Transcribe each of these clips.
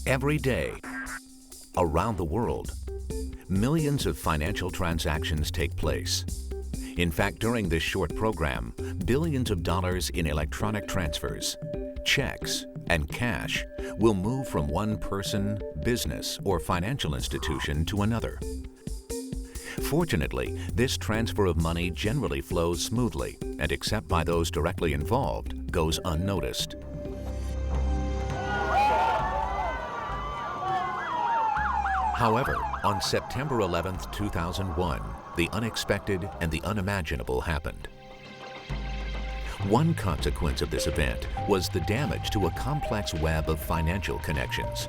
Every day, around the world, millions of financial transactions take place. In fact, during this short program, billions of dollars in electronic transfers, checks, and cash will move from one person, business, or financial institution to another. Fortunately, this transfer of money generally flows smoothly and, except by those directly involved, goes unnoticed. However, on September 11, 2001, the unexpected and the unimaginable happened. One consequence of this event was the damage to a complex web of financial connections.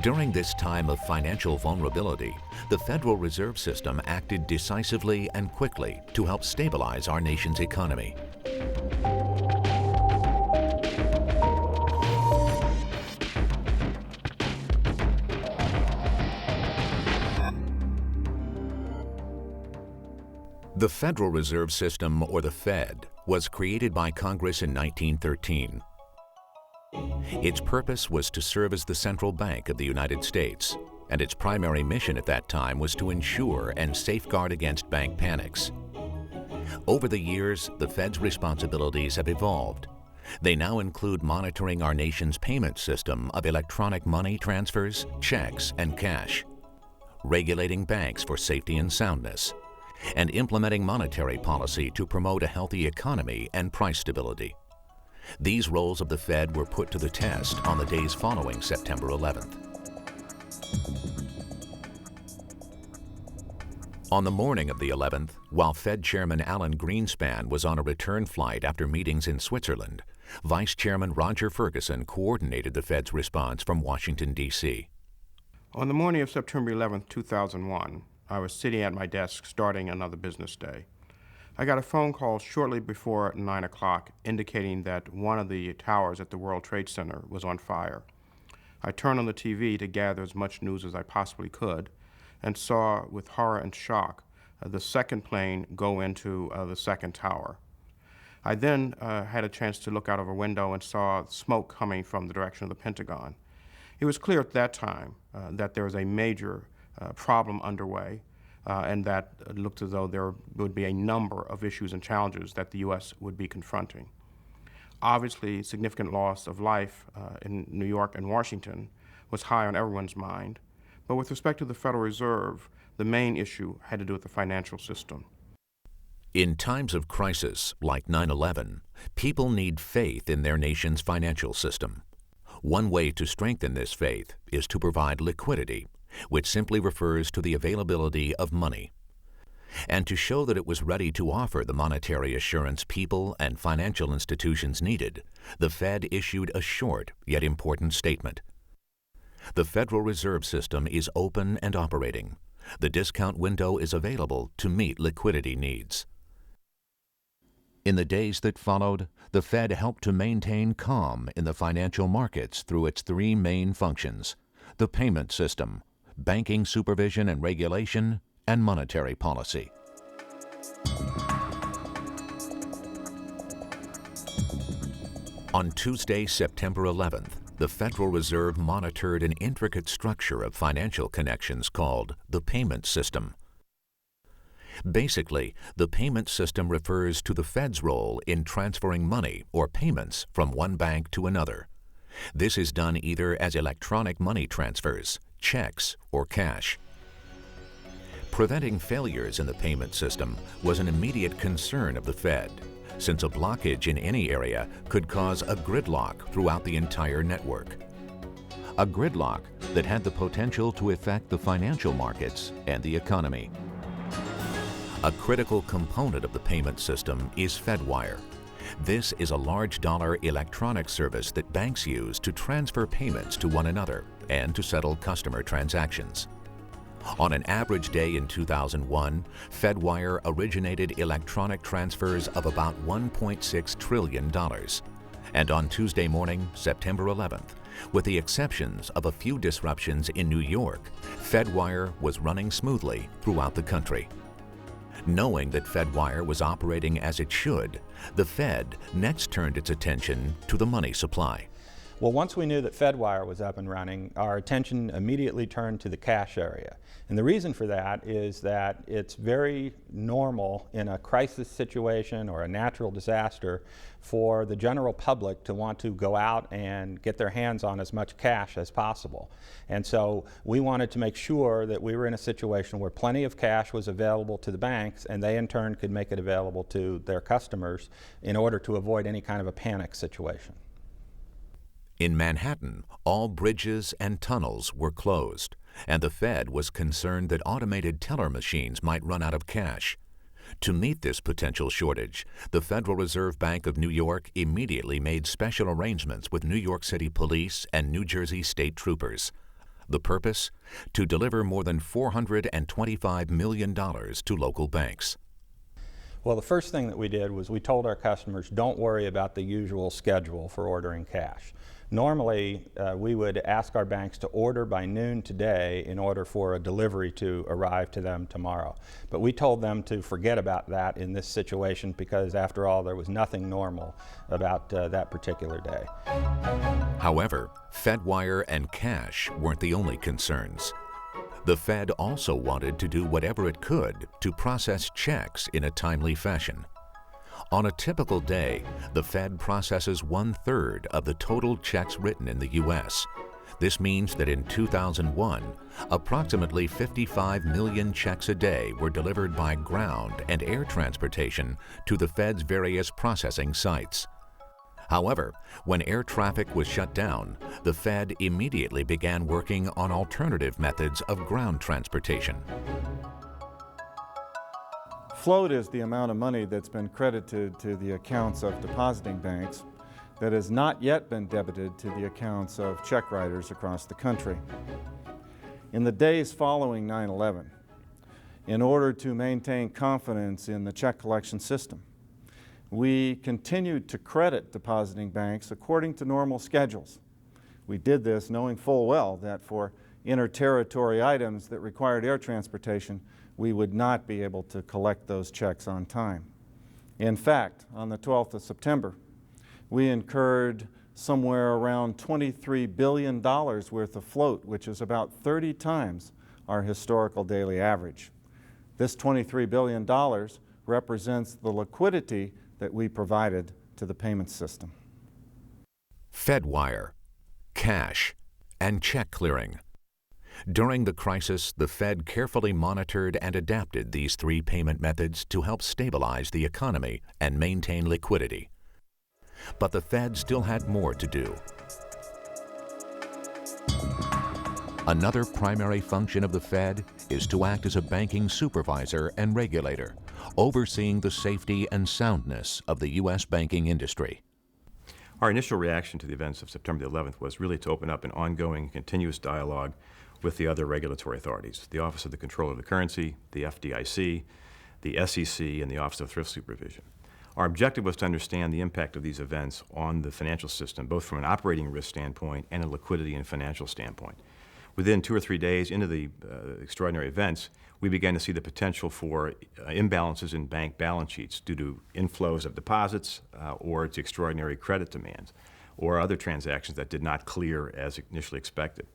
During this time of financial vulnerability, the Federal Reserve System acted decisively and quickly to help stabilize our nation's economy. The Federal Reserve System, or the Fed, was created by Congress in 1913. Its purpose was to serve as the central bank of the United States, and its primary mission at that time was to ensure and safeguard against bank panics. Over the years, the Fed's responsibilities have evolved. They now include monitoring our nation's payment system of electronic money transfers, checks, and cash, regulating banks for safety and soundness, and implementing monetary policy to promote a healthy economy and price stability. These roles of the Fed were put to the test on the days following September 11th. On the morning of the 11th, while Fed Chairman Alan Greenspan was on a return flight after meetings in Switzerland, Vice Chairman Roger Ferguson coordinated the Fed's response from Washington, D.C. On the morning of September 11th, 2001, I was sitting at my desk starting another business day. I got a phone call shortly before 9 o'clock indicating that one of the towers at the World Trade Center was on fire. I turned on the TV to gather as much news as I possibly could and saw with horror and shock the second plane go into the second tower. I then had a chance to look out of a window and saw smoke coming from the direction of the Pentagon. It was clear at that time that there was a major problem underway, and that it looked as though there would be a number of issues and challenges that the U.S. would be confronting. Obviously, significant loss of life in New York and Washington was high on everyone's mind, but with respect to the Federal Reserve, the main issue had to do with the financial system. In times of crisis, like 9/11, people need faith in their nation's financial system. One way to strengthen this faith is to provide liquidity, which simply refers to the availability of money. And to show that it was ready to offer the monetary assurance people and financial institutions needed, the Fed issued a short yet important statement. The Federal Reserve System is open and operating. The discount window is available to meet liquidity needs. In the days that followed, the Fed helped to maintain calm in the financial markets through its three main functions: the payment system, banking supervision and regulation, and monetary policy. On Tuesday, September 11th, the Federal Reserve monitored an intricate structure of financial connections called the payment system. Basically, the payment system refers to the Fed's role in transferring money or payments from one bank to another. This is done either as electronic money transfers, checks, or cash. Preventing failures in the payment system was an immediate concern of the Fed, since a blockage in any area could cause a gridlock throughout the entire network. A gridlock that had the potential to affect the financial markets and the economy. A critical component of the payment system is FedWire. This is a large dollar electronic service that banks use to transfer payments to one another and to settle customer transactions. On an average day in 2001, FedWire originated electronic transfers of about $1.6 trillion. And on Tuesday morning, September 11th, with the exceptions of a few disruptions in New York, FedWire was running smoothly throughout the country. Knowing that FedWire was operating as it should, the Fed next turned its attention to the money supply. Well, once we knew that FedWire was up and running, our attention immediately turned to the cash area. And the reason for that is that it's very normal in a crisis situation or a natural disaster for the general public to want to go out and get their hands on as much cash as possible. And so we wanted to make sure that we were in a situation where plenty of cash was available to the banks, and they in turn could make it available to their customers in order to avoid any kind of a panic situation. In Manhattan, all bridges and tunnels were closed, and the Fed was concerned that automated teller machines might run out of cash. To meet this potential shortage, the Federal Reserve Bank of New York immediately made special arrangements with New York City police and New Jersey state troopers. The purpose? To deliver more than $425 million to local banks. Well, the first thing that we did was we told our customers, don't worry about the usual schedule for ordering cash. Normally, we would ask our banks to order by noon today in order for a delivery to arrive to them tomorrow. But we told them to forget about that in this situation because, after all, there was nothing normal about that particular day. However, FedWire and cash weren't the only concerns. The Fed also wanted to do whatever it could to process checks in a timely fashion. On a typical day, the Fed processes 1/3 of the total checks written in the U.S. This means that in 2001, approximately 55 million checks a day were delivered by ground and air transportation to the Fed's various processing sites. However, when air traffic was shut down, the Fed immediately began working on alternative methods of ground transportation. Float is the amount of money that's been credited to the accounts of depositing banks that has not yet been debited to the accounts of check writers across the country. In the days following 9/11, in order to maintain confidence in the check collection system, we continued to credit depositing banks according to normal schedules. We did this knowing full well that for inter-territory items that required air transportation, we would not be able to collect those checks on time. In fact, on the 12th of September, we incurred somewhere around $23 billion worth of float, which is about 30 times our historical daily average. This $23 billion represents the liquidity that we provided to the payment system. FedWire, cash, and check clearing. During the crisis, the Fed carefully monitored and adapted these three payment methods to help stabilize the economy and maintain liquidity. But the Fed still had more to do. Another primary function of the Fed is to act as a banking supervisor and regulator, overseeing the safety and soundness of the U.S. banking industry. Our initial reaction to the events of September the 11th was really to open up an ongoing, continuous dialogue with the other regulatory authorities, the Office of the Comptroller of the Currency, the FDIC, the SEC, and the Office of Thrift Supervision. Our objective was to understand the impact of these events on the financial system, both from an operating risk standpoint and a liquidity and financial standpoint. Within 2 or 3 days into the extraordinary events, we began to see the potential for imbalances in bank balance sheets due to inflows of deposits or to extraordinary credit demands or other transactions that did not clear as initially expected.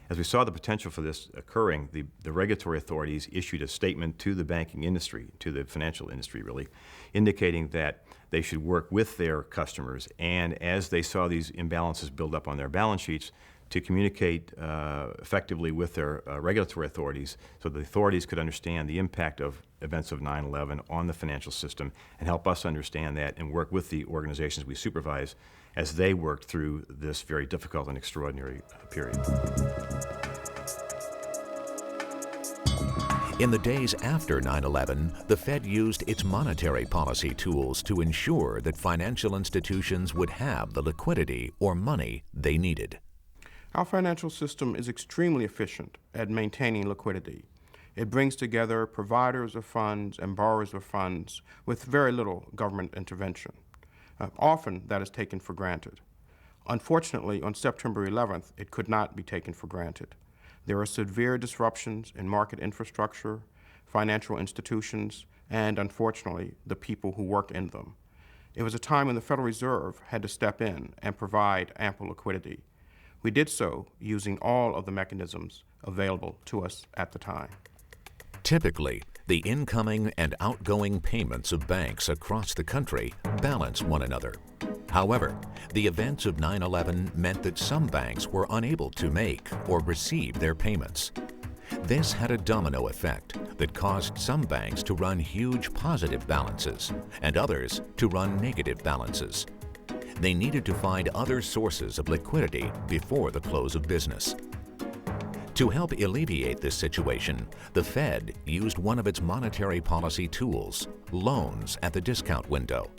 As we saw the potential for this occurring, the regulatory authorities issued a statement to the banking industry, to the financial industry really, indicating that they should work with their customers, and as they saw these imbalances build up on their balance sheets, to communicate effectively with their regulatory authorities so the authorities could understand the impact of events of 9/11 on the financial system and help us understand that and work with the organizations we supervise as they worked through this very difficult and extraordinary period. In the days after 9/11, the Fed used its monetary policy tools to ensure that financial institutions would have the liquidity or money they needed. Our financial system is extremely efficient at maintaining liquidity. It brings together providers of funds and borrowers of funds with very little government intervention. Often that is taken for granted. Unfortunately, on September 11th, it could not be taken for granted. There are severe disruptions in market infrastructure, financial institutions, and unfortunately, the people who work in them. It was a time when the Federal Reserve had to step in and provide ample liquidity. We did so using all of the mechanisms available to us at the time. Typically, the incoming and outgoing payments of banks across the country balance one another. However, the events of 9/11 meant that some banks were unable to make or receive their payments. This had a domino effect that caused some banks to run huge positive balances and others to run negative balances. They needed to find other sources of liquidity before the close of business. To help alleviate this situation, the Fed used one of its monetary policy tools, loans at the discount window.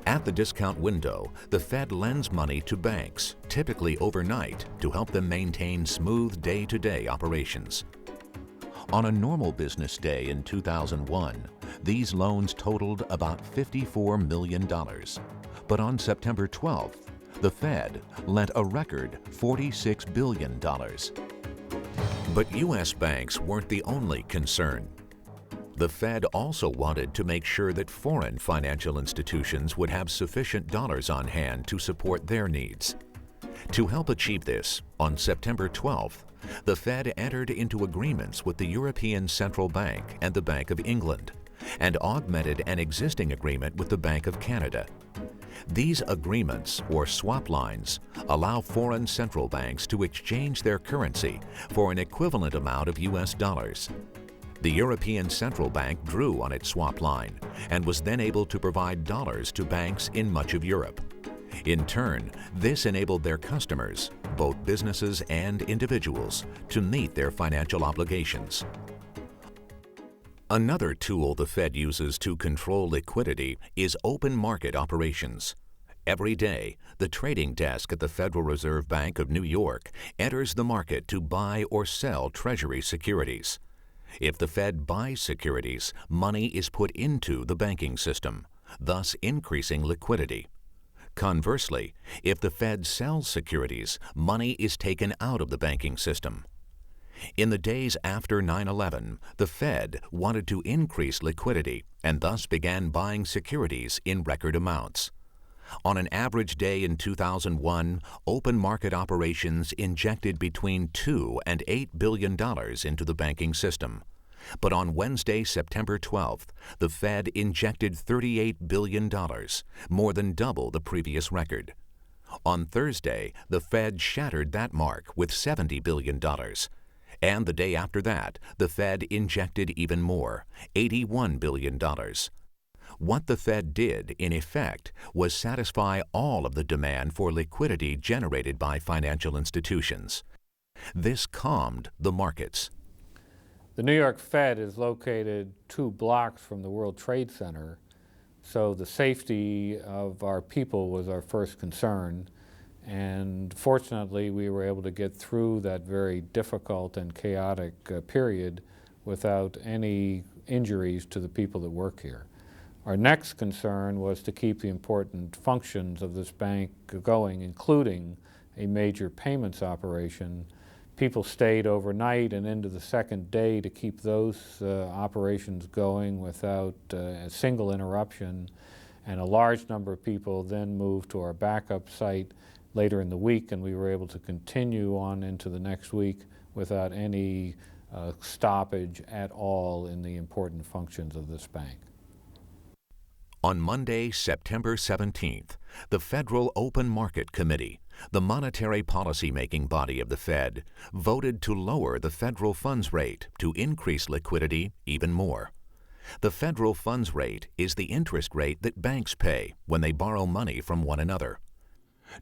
At the discount window, the Fed lends money to banks, typically overnight, to help them maintain smooth day-to-day operations. On a normal business day in 2001, these loans totaled about $54 million. But on September 12th, the Fed lent a record $46 billion. But U.S. banks weren't the only concern. The Fed also wanted to make sure that foreign financial institutions would have sufficient dollars on hand to support their needs. To help achieve this, on September 12th, the Fed entered into agreements with the European Central Bank and the Bank of England, and augmented an existing agreement with the Bank of Canada. These agreements, or swap lines, allow foreign central banks to exchange their currency for an equivalent amount of U.S. dollars. The European Central Bank drew on its swap line and was then able to provide dollars to banks in much of Europe. In turn, this enabled their customers, both businesses and individuals, to meet their financial obligations. Another tool the Fed uses to control liquidity is open market operations. Every day, the trading desk at the Federal Reserve Bank of New York enters the market to buy or sell Treasury securities. If the Fed buys securities, money is put into the banking system, thus increasing liquidity. Conversely, if the Fed sells securities, money is taken out of the banking system. In the days after 9/11, the Fed wanted to increase liquidity and thus began buying securities in record amounts. On an average day in 2001, open market operations injected between $2 and $8 billion into the banking system. But on Wednesday, September 12th, the Fed injected $38 billion, more than double the previous record. On Thursday, the Fed shattered that mark with $70 billion. And the day after that, the Fed injected even more, $81 billion. What the Fed did, in effect, was satisfy all of the demand for liquidity generated by financial institutions. This calmed the markets. The New York Fed is located 2 blocks from the World Trade Center, so the safety of our people was our first concern. And fortunately, we were able to get through that very difficult and chaotic period without any injuries to the people that work here. Our next concern was to keep the important functions of this bank going, including a major payments operation. People stayed overnight and into the second day to keep those operations going without a single interruption. And a large number of people then moved to our backup site later in the week, and we were able to continue on into the next week without any stoppage at all in the important functions of this bank. On Monday, September 17th, the Federal Open Market Committee, the monetary policy-making body of the Fed, voted to lower the federal funds rate to increase liquidity even more. The federal funds rate is the interest rate that banks pay when they borrow money from one another.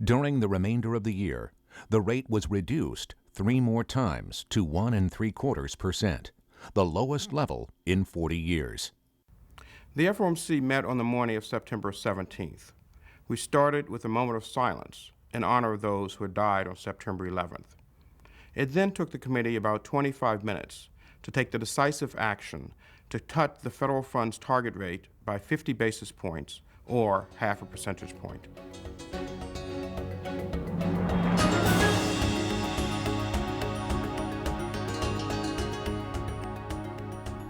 During the remainder of the year, the rate was reduced 3 more times to 1 3/4%, the lowest level in 40 years. The FOMC met on the morning of September 17th. We started with a moment of silence in honor of those who had died on September 11th. It then took the committee about 25 minutes to take the decisive action to cut the federal funds target rate by 50 basis points, or 0.5 percentage point.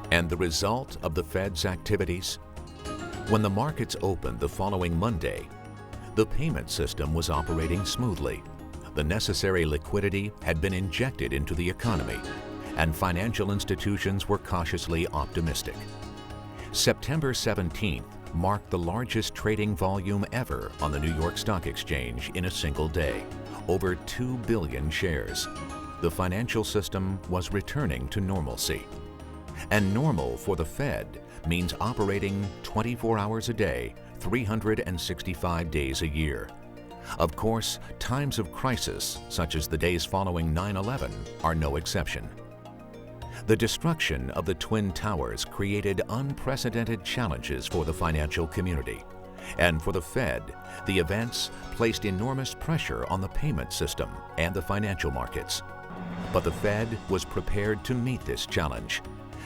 And the result of the Fed's activities? When the markets opened the following Monday, the payment system was operating smoothly. The necessary liquidity had been injected into the economy, and financial institutions were cautiously optimistic. September 17th marked the largest trading volume ever on the New York Stock Exchange in a single day, over 2 billion shares. The financial system was returning to normalcy. And normal for the Fed means operating 24 hours a day, 365 days a year. Of course, times of crisis, such as the days following 9/11, are no exception. The destruction of the Twin Towers created unprecedented challenges for the financial community. And for the Fed, the events placed enormous pressure on the payment system and the financial markets. But the Fed was prepared to meet this challenge,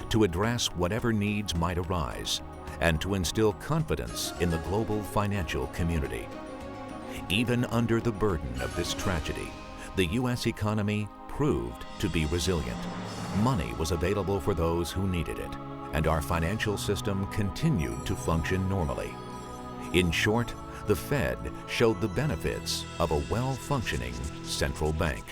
to address whatever needs might arise, and to instill confidence in the global financial community. Even under the burden of this tragedy, the U.S. economy proved to be resilient. Money was available for those who needed it, and our financial system continued to function normally. In short, the Fed showed the benefits of a well-functioning central bank.